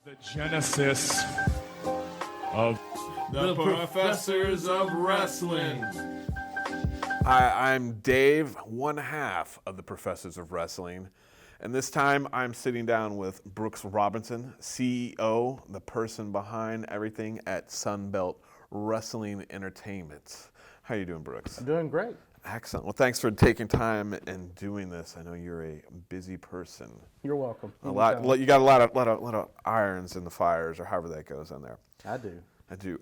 The genesis of The Professors of Wrestling. Hi, I'm Dave, one half of the Professors of Wrestling. And this time I'm sitting down with Brooks Robinson, CEO, the person behind everything at Sunbelt Wrestling Entertainment. How are you doing, Brooks? I'm doing great. Excellent. Well, thanks for taking time and doing this. I know you're a busy person. You're welcome. You got a lot of irons in the fires, or however that goes on there. I do.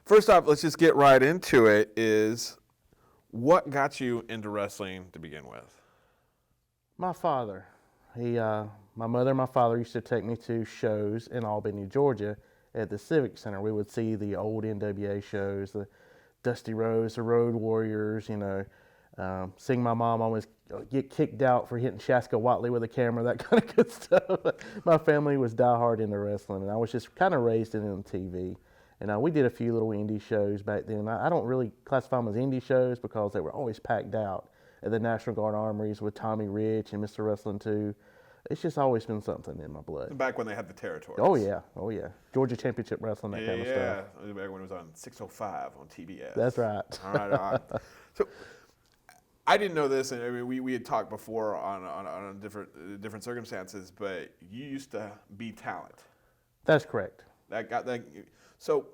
First off, let's just get right into it. Is what got you into wrestling to begin with? My father. My mother and my father used to take me to shows in Albany, Georgia, at the Civic Center. We would see the old NWA shows, the Dusty Rhodes, the Road Warriors, seeing my mom always get kicked out for hitting Shaska Watley with a camera, that kind of good stuff. My family was diehard into wrestling, and I was just kind of raised in on TV. And we did a few little indie shows back then. I don't really classify them as indie shows because they were always packed out at the National Guard Armories with Tommy Rich and Mr. Wrestling 2. It's just always been something in my blood. Back when they had the territories. Oh yeah. Georgia Championship Wrestling, that kind of stuff. Yeah, back when it was on 605 on TBS. That's right. All right. So I didn't know this, and I mean, we had talked before on different circumstances, but you used to be talent. That's correct. So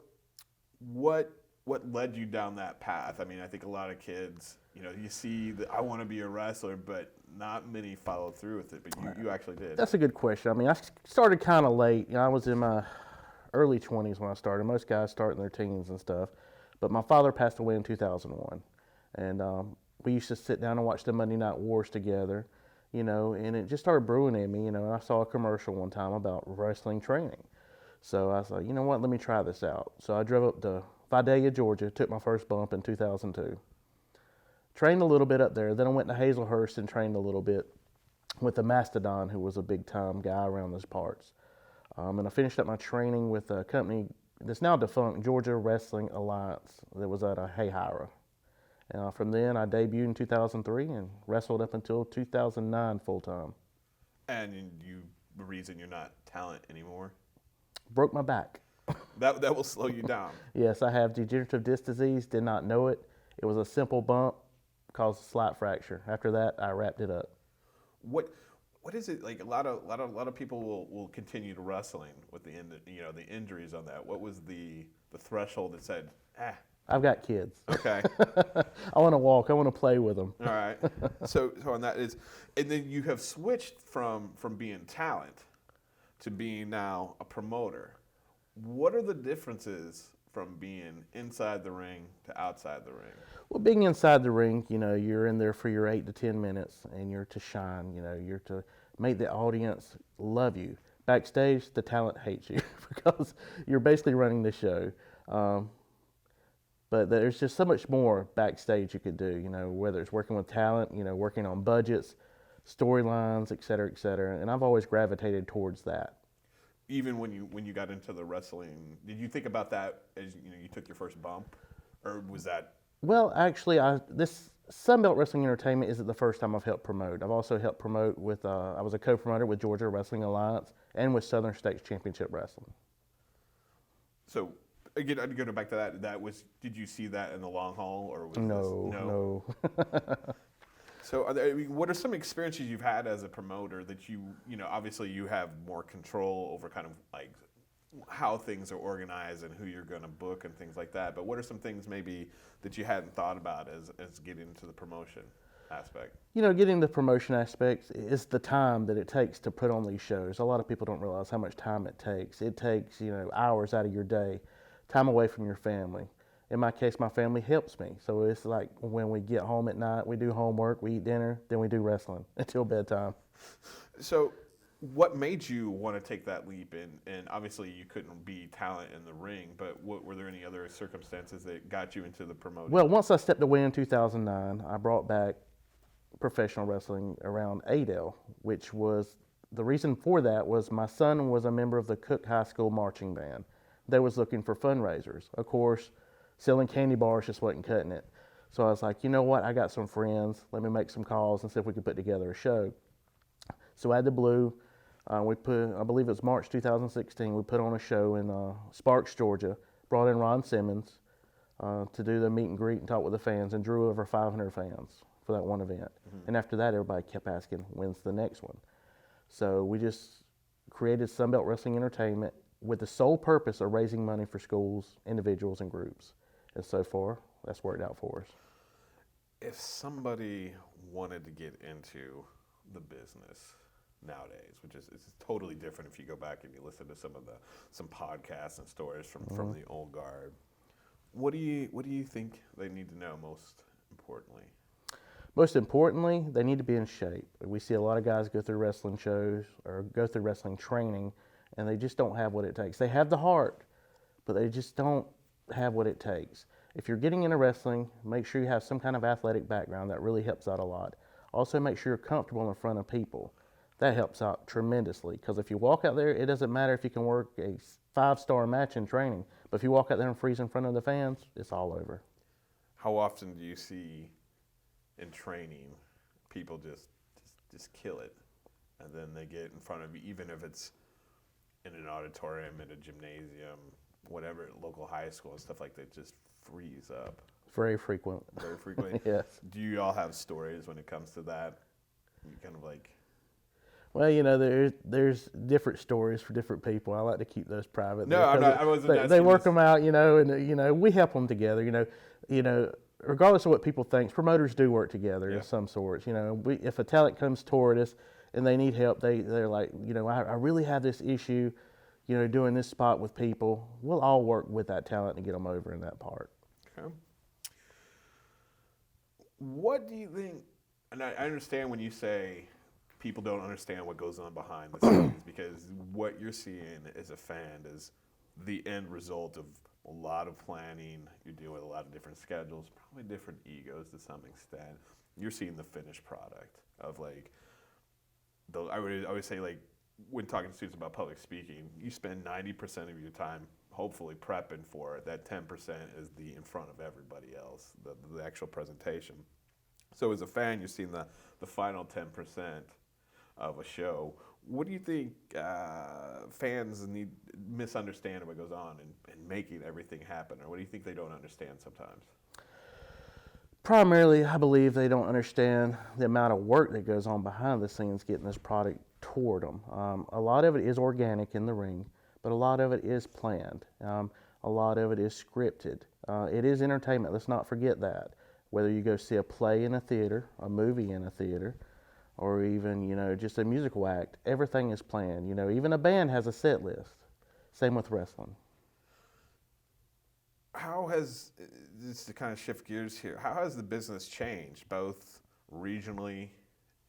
what led you down that path? I mean, I think a lot of kids, you see that I want to be a wrestler, but not many follow through with it, but you actually did. That's a good question. I mean, I started kind of late. I was in my early 20s when I started. Most guys start in their teens and stuff. But my father passed away in 2001. And we used to sit down and watch the Monday Night Wars together, and it just started brewing in me, and I saw a commercial one time about wrestling training. So I was like, you know what, let me try this out. So I drove up to Vidalia, Georgia, took my first bump in 2002. Trained a little bit up there. Then I went to Hazelhurst and trained a little bit with the Mastodon, who was a big-time guy around those parts. And I finished up my training with a company that's now defunct, Georgia Wrestling Alliance, that was at Hayhira. And from then, I debuted in 2003 and wrestled up until 2009 full-time. And the reason you're not talent anymore? Broke my back. That will slow you down. Yes, I have degenerative disc disease, did not know it. It was a simple bump, caused a slight fracture. After that, I wrapped it up. What is it like? A lot of people will continue to wrestling with the injuries on that. What was the threshold that said, I've got kids. Okay. I want to walk. I want to play with them. All right. So on that is, and then you have switched from being talent to being now a promoter. What are the differences from being inside the ring to outside the ring? Well, being inside the ring, you're in there for your 8 to 10 minutes, and you're to shine. You're to make the audience love you. Backstage, the talent hates you because you're basically running the show. But there's just so much more backstage you could do. Whether it's working with talent, working on budgets, storylines, et cetera, and I've always gravitated towards that. Even when you got into the wrestling, did you think about that as you took your first bump, or was that? Well, actually, this Sunbelt Wrestling Entertainment isn't the first time I've helped promote. I've also helped promote with, I was a co-promoter with Georgia Wrestling Alliance and with Southern States Championship Wrestling. So, again, going back to that was, did you see that in the long haul, or was No. So, what are some experiences you've had as a promoter that obviously you have more control over kind of like how things are organized and who you're going to book and things like that. But what are some things maybe that you hadn't thought about as getting into the promotion aspect? Getting the promotion aspect is the time that it takes to put on these shows. A lot of people don't realize how much time it takes. It takes, hours out of your day, time away from your family. In my case, my family helps me. So it's like when we get home at night, we do homework, we eat dinner, then we do wrestling until bedtime. So what made you want to take that leap? And obviously you couldn't be talent in the ring, but were there any other circumstances that got you into the promotion? Well, once I stepped away in 2009, I brought back professional wrestling around Adel, which was, the reason for that was my son was a member of the Cook High School marching band. They was looking for fundraisers. Of course, selling candy bars just wasn't cutting it. So I was like, you know what, I got some friends, let me make some calls and see if we could put together a show. So out of the blue, We put, I believe it was March 2016, we put on a show in Sparks, Georgia, brought in Ron Simmons to do the meet and greet and talk with the fans, and drew over 500 fans for that one event. And after that, everybody kept asking, when's the next one? So we just created Sunbelt Wrestling Entertainment with the sole purpose of raising money for schools, individuals, and groups. And so far, that's worked out for us. If somebody wanted to get into the business nowadays, which is it's totally different if you go back and you listen to some podcasts and stories from the old guard, what do you think they need to know most importantly? Most importantly, they need to be in shape. We see a lot of guys go through wrestling shows or go through wrestling training, and they just don't have what it takes. They have the heart, but they just don't have what it takes. If you're getting into wrestling, make sure you have some kind of athletic background. That really helps out a lot. Also, make sure you're comfortable in front of people. That helps out tremendously, because if you walk out there, it doesn't matter if you can work a 5-star match in training, but if you walk out there and freeze in front of the fans, it's all over. How often do you see in training people just kill it, and then they get in front of you, even if it's in an auditorium, in a gymnasium, whatever, local high school and stuff like that, just freeze up? Very frequent. Very frequently? Yes. Do you all have stories when it comes to that? You kind of like... Well, there's different stories for different people. I like to keep those private. No, I wasn't. They work them out, and we help them together. Regardless of what people think, promoters do work together in some sorts. If a talent comes toward us and they need help, they're like, I really have this issue, doing this spot with people. We'll all work with that talent to get them over in that part. Okay. What do you think? And I understand when you say people don't understand what goes on behind the scenes, because what you're seeing as a fan is the end result of a lot of planning. You're dealing with a lot of different schedules, probably different egos to some extent. You're seeing the finished product of I would say, like, when talking to students about public speaking, you spend 90% of your time hopefully prepping for it. That 10% is the in front of everybody else, the actual presentation. So as a fan, you're seeing the final 10% of a show. What do you think fans misunderstand what goes on in making everything happen, or what do you think they don't understand sometimes? Primarily, I believe they don't understand the amount of work that goes on behind the scenes getting this product toward them. A lot of it is organic in the ring, but a lot of it is planned. A lot of it is scripted. It is entertainment. Let's not forget that. Whether you go see a play in a theater, a movie in a theater, or even, just a musical act, everything is planned. Even a band has a set list. Same with wrestling. How has, just to kind of shift gears here, how has the business changed, both regionally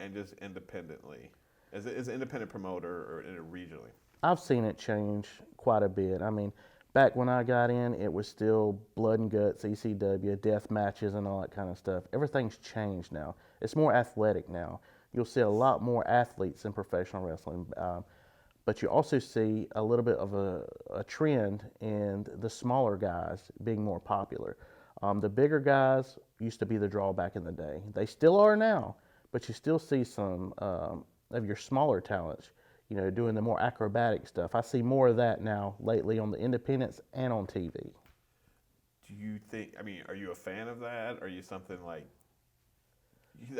and just independently? As an independent promoter or regionally? I've seen it change quite a bit. I mean, back when I got in, it was still blood and guts, ECW, death matches, and all that kind of stuff. Everything's changed now. It's more athletic now. You'll see a lot more athletes in professional wrestling, but you also see a little bit of a trend in the smaller guys being more popular. The bigger guys used to be the draw back in the day. They still are now, but you still see some of your smaller talents, doing the more acrobatic stuff. I see more of that now lately on the independents and on TV. Do you think, are you a fan of that? Are you something like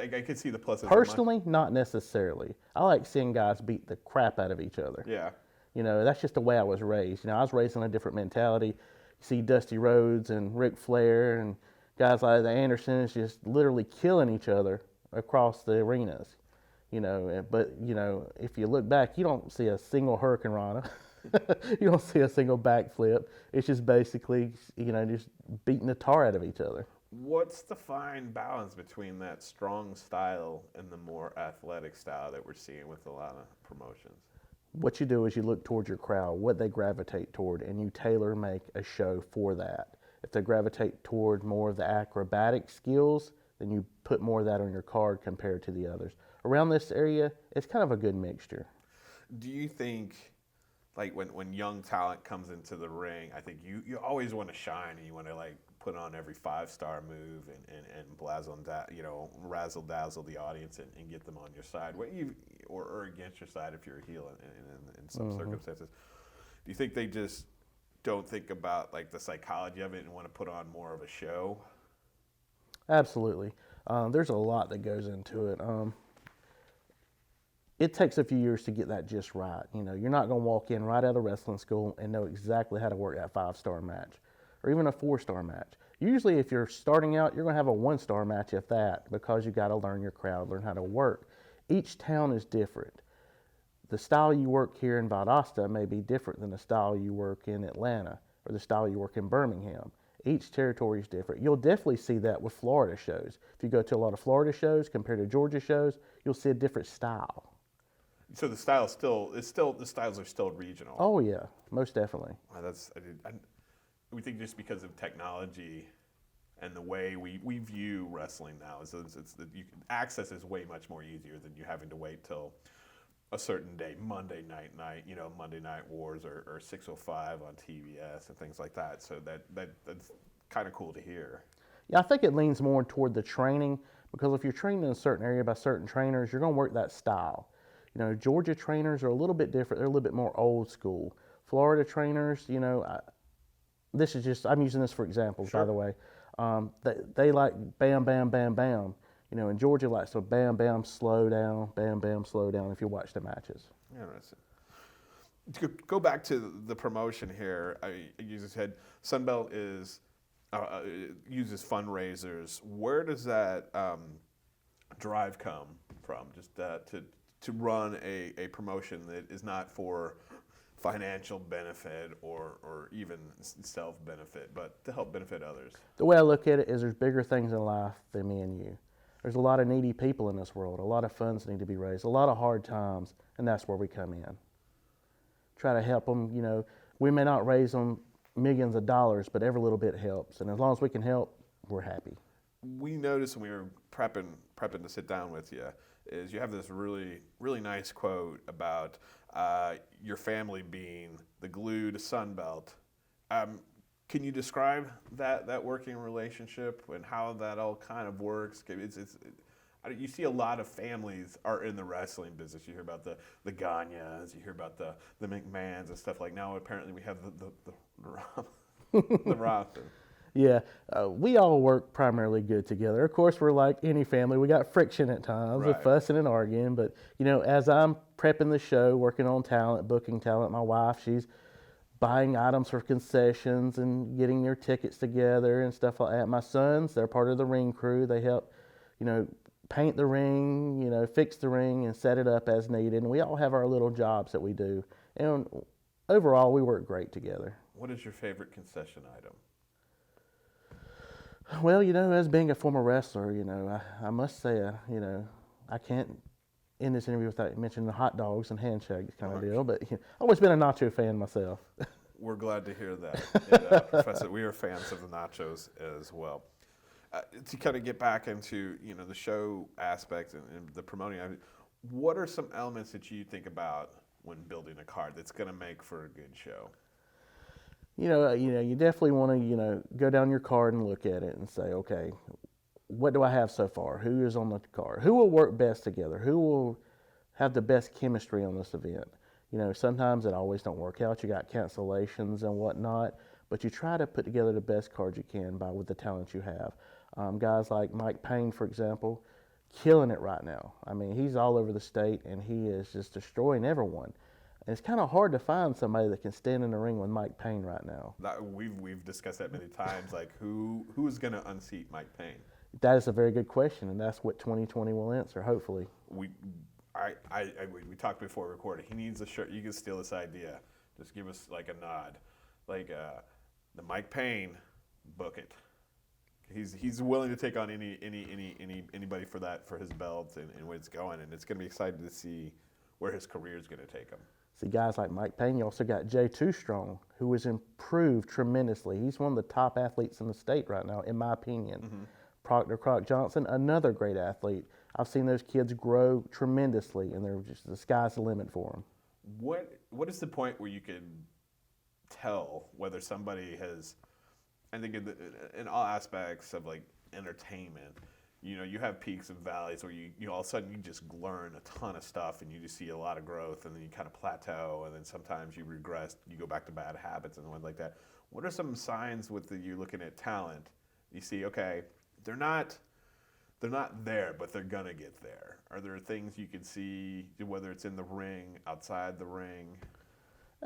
I could see the pluses. Personally, not necessarily. I like seeing guys beat the crap out of each other. Yeah. That's just the way I was raised. I was raised in a different mentality. You see Dusty Rhodes and Ric Flair and guys like the Andersons just literally killing each other across the arenas. But if you look back, you don't see a single Hurricane Rana. You don't see a single backflip. It's just basically, just beating the tar out of each other. What's the fine balance between that strong style and the more athletic style that we're seeing with a lot of promotions? What you do is you look towards your crowd, what they gravitate toward, and you tailor make a show for that. If they gravitate toward more of the acrobatic skills, then you put more of that on your card compared to the others. Around this area, it's kind of a good mixture. Do you think like when young talent comes into the ring, I think you always want to shine and you want to like put on every 5-star move and razzle dazzle the audience and get them on your side, or against your side if you're a heel in some circumstances. Do you think they just don't think about like the psychology of it and want to put on more of a show? Absolutely. There's a lot that goes into it. It takes a few years to get that just right. You know, you're not going to walk in right out of wrestling school and know exactly how to work that 5-star match or even a 4-star match. Usually if you're starting out, you're going to have a 1-star match if that, because you got to learn your crowd, learn how to work. Each town is different. The style you work here in Valdosta may be different than the style you work in Atlanta or the style you work in Birmingham. Each territory is different. You'll definitely see that with Florida shows. If you go to a lot of Florida shows compared to Georgia shows, you'll see a different style. So the the styles are still regional. Oh yeah, most definitely. We think just because of technology and the way we view wrestling now is access is way much more easier than you having to wait till a certain day, Monday Night, Monday Night Wars or 605 on TBS and things like that. So that's kind of cool to hear. Yeah, I think it leans more toward the training, because if you're trained in a certain area by certain trainers, you're going to work that style. You know, Georgia trainers are a little bit different. They're a little bit more old school. Florida trainers, I'm using this for examples, Sure. by the way. They like bam, bam, bam, bam. You know, and Georgia likes to bam, bam, slow down, bam, bam, slow down if you watch the matches. Interesting. To go back to the promotion here, you just said Sunbelt uses fundraisers. Where does that drive come from? Just to run a promotion that is not for financial benefit or even self-benefit, but to help benefit others? The way I look at it is there's bigger things in life than me and you. There's a lot of needy people in this world. A lot of funds need to be raised, a lot of hard times, and that's where we come in. Try to help them. You know, we may not raise them millions of dollars, but every little bit helps. And as long as we can help, we're happy. We noticed when we were prepping to sit down with you is you have this really, really nice quote about your family being the glue to Sunbelt. Can you describe that working relationship and how that all kind of works? You see a lot of families are in the wrestling business. You hear about the Gagnes, you hear about the McMahons and stuff like. Now apparently we have the Robin. Yeah, we all work primarily good together. Of course, we're like any family. We got friction at times, with fussing and arguing. But, you know, as I'm prepping the show, working on talent, booking talent, my wife, she's buying items for concessions and getting their tickets together and stuff like that. My sons, they're part of the ring crew. They help, paint the ring, fix the ring and set it up as needed. And we all have our little jobs that we do. And overall, we work great together. What is your favorite concession item? Well, as being a former wrestler, I must say, I can't end this interview without mentioning the hot dogs and handshakes kind of deal. But I've always been a nacho fan myself. We're glad to hear that. Professor, we are fans of the nachos as well. To kind of get back into, the show aspect and the promoting, what are some elements that you think about when building a card that's going to make for a good show? You definitely want to, go down your card and look at it and say, okay, what do I have so far? Who is on the card? Who will work best together? Who will have the best chemistry on this event? Sometimes it always don't work out. You got cancellations and whatnot, but you try to put together the best card you can with the talent you have. Guys like Mike Payne, for example, killing it right now. I mean, he's all over the state and he is just destroying everyone. And it's kind of hard to find somebody that can stand in the ring with Mike Payne right now. We've discussed that many times. Like, who is going to unseat Mike Payne? That is a very good question, and that's what 2020 will answer, hopefully. We talked before recording. He needs a shirt. You can steal this idea. Just give us like a nod, like the Mike Payne, book it. He's willing to take on anybody for his belt and where it's going, and it's going to be exciting to see where his career is going to take him. See, guys like Mike Payne, you also got Jay Too Strong, who has improved tremendously. He's one of the top athletes in the state right now, in my opinion. Mm-hmm. Proctor Croc Johnson, another great athlete. I've seen those kids grow tremendously, and they're just the sky's the limit for them. what is the point where you can tell whether somebody has, I think in all aspects of like entertainment, you have peaks and valleys where you all of a sudden you just learn a ton of stuff and you just see a lot of growth, and then you kind of plateau, and then sometimes you regress, you go back to bad habits and things like that. What are some signs you're looking at talent? You see, okay, they're not there, but they're gonna get there. Are there things you can see, whether it's in the ring, outside the ring?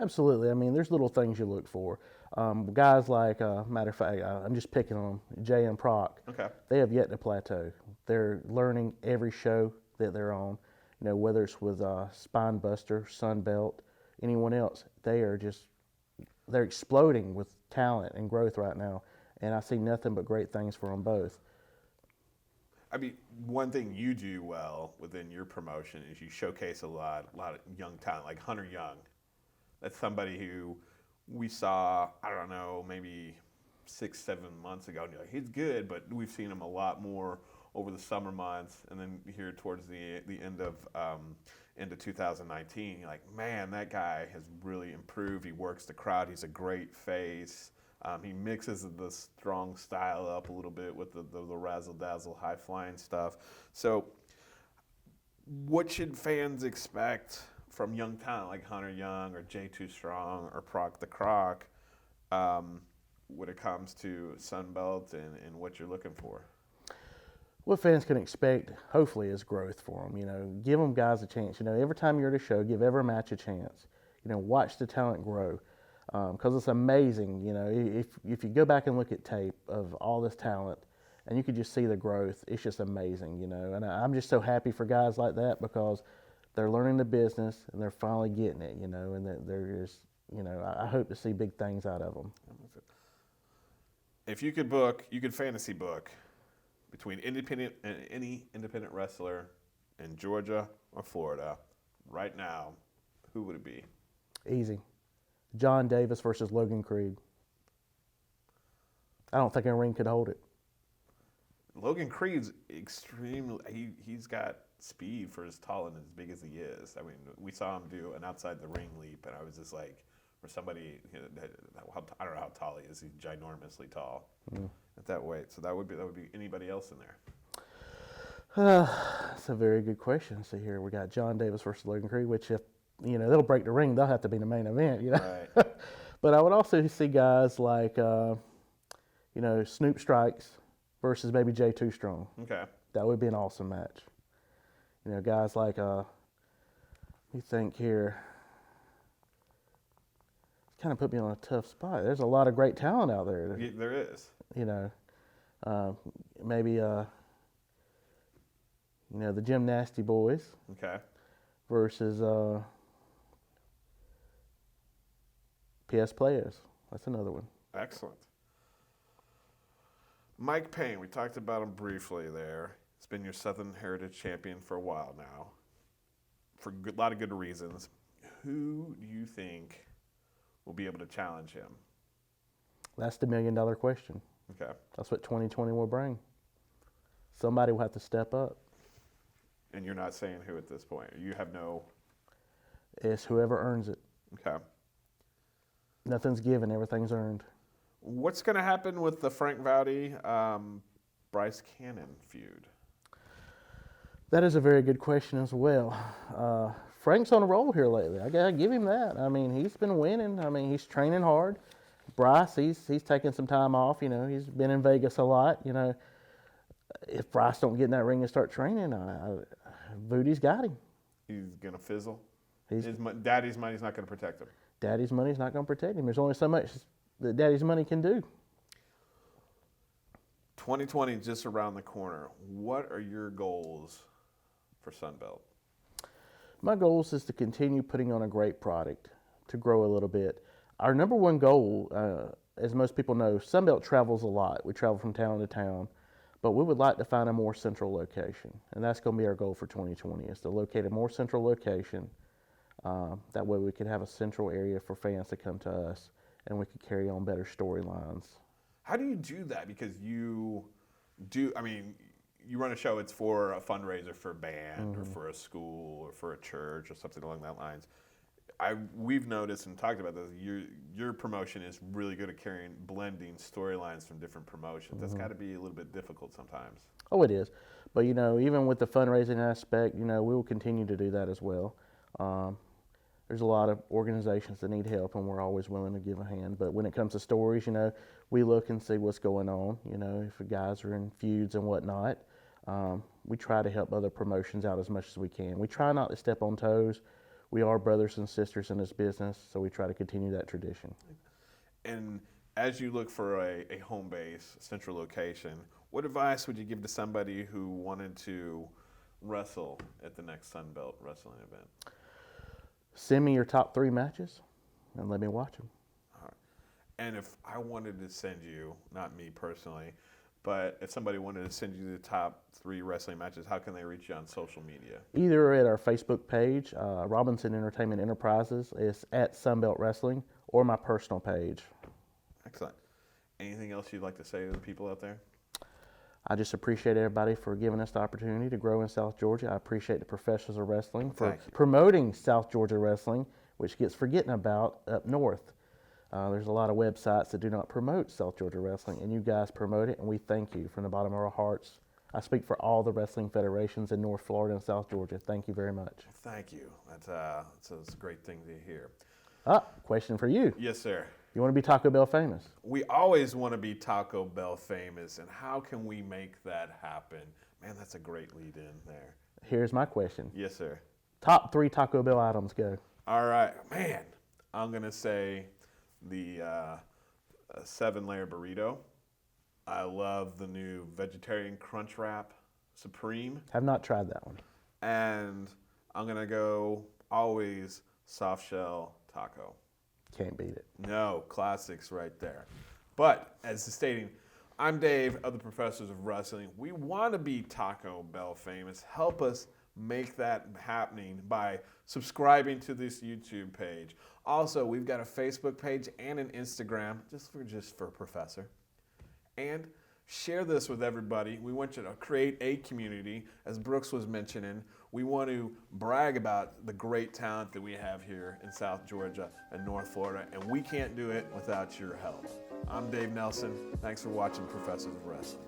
Absolutely. I mean, there's little things you look for. Guys like, matter of fact, I'm just picking on Jay and Proc. Okay. They have yet to plateau. They're learning every show that they're on. Whether it's with Spinebuster, Sunbelt, anyone else, they're exploding with talent and growth right now. And I see nothing but great things for them both. I mean, one thing you do well within your promotion is you showcase a lot of young talent, like Hunter Young. That's somebody who we saw, I don't know, maybe 6-7 months ago, and you're like, he's good, but we've seen him a lot more over the summer months, and then here towards the end of 2019, you're like, man, that guy has really improved. He works the crowd. He's a great face. He mixes the strong style up a little bit with the razzle-dazzle, high-flying stuff. So what should fans expect from young talent like Hunter Young or Jay Too Strong or Proc the Croc when it comes to Sunbelt and what you're looking for? What fans can expect, hopefully, is growth for them. Give them guys a chance. Every time you're at a show, give every match a chance. Watch the talent grow. Because it's amazing, if you go back and look at tape of all this talent and you could just see the growth, it's just amazing, And I'm just so happy for guys like that because they're learning the business and they're finally getting it, and they're just, I hope to see big things out of them. If you could fantasy book between any independent wrestler in Georgia or Florida right now, who would it be? Easy. John Davis versus Logan Creed. I don't think a ring could hold it. Logan Creed's extremely. He's got speed for as tall and as big as he is. I mean, we saw him do an outside the ring leap, and I was just like, for somebody, I don't know how tall he is. He's ginormously tall at that weight. So that would be anybody else in there. That's a very good question. So here we got John Davis versus Logan Creed, which if they'll break the ring, they'll have to be the main event. Right. But I would also see guys like Snoop Strikes versus maybe Jay Too Strong. Okay. That would be an awesome match. Guys like you think here. Kind of put me on a tough spot. There's a lot of great talent out there. Yeah, there is. Maybe the Gymnasty Boys. Okay. Versus PS Players. That's another one. Excellent. Mike Payne, we talked about him briefly there. He's been your Southern Heritage champion for a while now, for a lot of good reasons. Who do you think will be able to challenge him? That's the $1 million question. Okay. That's what 2020 will bring. Somebody will have to step up. And you're not saying who at this point? You have no... It's whoever earns it. Okay. Nothing's given, everything's earned. What's going to happen with the Frank Vowdy, Bryce Cannon feud? That is a very good question as well. Frank's on a roll here lately. I gotta give him that. I mean, he's been winning. I mean, he's training hard. Bryce, he's taking some time off. He's been in Vegas a lot. If Bryce don't get in that ring and start training, Voody's got him. He's gonna fizzle. Daddy's money's not gonna protect him. Daddy's money's not gonna protect him. There's only so much that Daddy's money can do. 2020 is just around the corner. What are your goals for Sunbelt? My goals is to continue putting on a great product, to grow a little bit. Our number one goal, as most people know, Sunbelt travels a lot. We travel from town to town, but we would like to find a more central location, and that's going to be our goal for 2020, is to locate a more central location. That way we could have a central area for fans to come to us, and we could carry on better storylines. How do you do that? Because you run a show, it's for a fundraiser for a band or for a school or for a church or something along that lines. we've noticed and talked about this. Your promotion is really good at blending storylines from different promotions. That's got to be a little bit difficult sometimes. Oh, it is. But, even with the fundraising aspect, we will continue to do that as well. There's a lot of organizations that need help, and we're always willing to give a hand. But when it comes to stories, we look and see what's going on. If the guys are in feuds and whatnot, we try to help other promotions out as much as we can. We try not to step on toes. We are brothers and sisters in this business, so we try to continue that tradition. And as you look for a home base, central location, what advice would you give to somebody who wanted to wrestle at the next Sunbelt Wrestling event? Send me your top 3 matches and let me watch them. All right. And if I wanted to send you, not me personally, but if somebody wanted to send you the top 3 wrestling matches, how can they reach you on social media? Either at our Facebook page, Robinson Entertainment Enterprises, it's at Sunbelt Wrestling, or my personal page. Excellent. Anything else you'd like to say to the people out there? I just appreciate everybody for giving us the opportunity to grow in South Georgia. I appreciate the professionals of wrestling for promoting South Georgia wrestling, which gets forgotten about up north. There's a lot of websites that do not promote South Georgia wrestling, and you guys promote it, and we thank you from the bottom of our hearts. I speak for all the wrestling federations in North Florida and South Georgia. Thank you very much. Thank you. That's a great thing to hear. Question for you. Yes, sir. You want to be Taco Bell famous? We always want to be Taco Bell famous, and how can we make that happen? Man, that's a great lead in there. Here's my question. Yes, sir. Top 3 Taco Bell items, go. All right. Man, I'm going to say the 7-layer burrito. I love the new vegetarian crunch wrap Supreme. Have not tried that one. And I'm going to go always soft shell taco. Can't beat it. No, classics right there. But as stating, I'm Dave of the Professors of Wrestling. We want to be Taco Bell famous. Help us make that happening by subscribing to this YouTube page. Also, we've got a Facebook page and an Instagram just for Professor. And share this with everybody. We want you to create a community, as Brooks was mentioning. We want to brag about the great talent that we have here in South Georgia and North Florida, and we can't do it without your help. I'm Dave Nelson. Thanks for watching Professors of Wrestling.